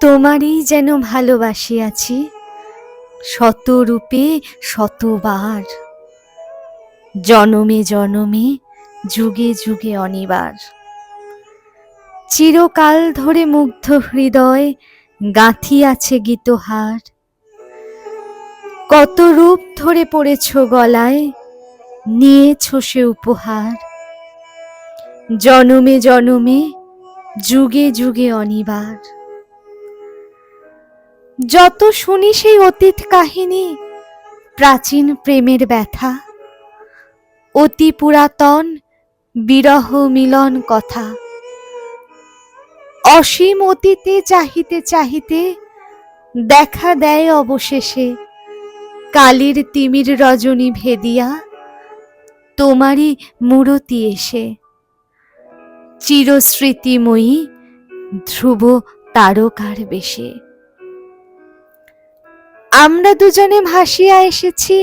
তোমারই যেন ভালোবাসিয়াছি শত রূপে শতবার, জনমে জনমে যুগে যুগে অনিবার। চিরকাল ধরে মুগ্ধ হৃদয় গাঁথিয়াছে গীতহার। কত রূপ ধরে পড়েছ গলায়, নিয়েছ সে উপহার। জনমে জনমে যুগে যুগে অনিবার। যত শুনি সেই অতীত কাহিনী, প্রাচীন প্রেমের ব্যথা, অতি পুরাতন বিরহ মিলন কথা। অসীম অতীতে চাহিতে চাহিতে দেখা দেয় অবশেষে কালীর তিমির রজনী ভেদিয়া তোমারই মূরতি এসে। চিরস্মৃতিময়ী ধ্রুব তারকার বেশে আমরা দুজনে ভাসিয়া এসেছি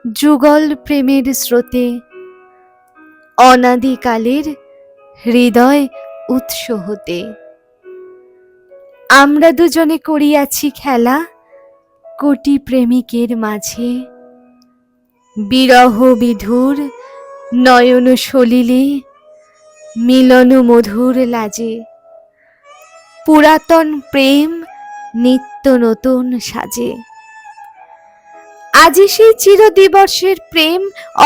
যুগল প্রেমের স্রোতে, অনাদিকালের হৃদয় উৎস হতে। আমরা দুজনে করিয়াছি খেলা কোটি প্রেমিকের মাঝে, বিরহ বিধুর নয়ন সলিলে মিলন মধুর লাজে। পুরাতন প্রেম নিত্য নতুন সাজে। আজি সেই চিরদিবসের প্রেম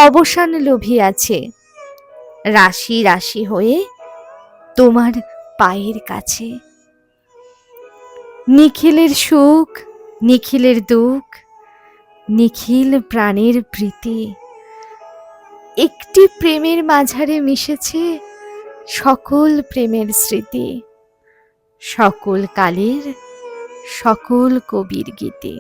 অবসান লোভিয়াছে, রাশি রাশি হয়ে তোমার পায়ের কাছে। নিখিলের সুখ নিখিলের দুঃখ, নিখিল প্রাণের প্রীতি, একটি প্রেমের মাঝারে মিশেছে সকল প্রেমের স্মৃতি, সকল কালের সকল কবির গীতি।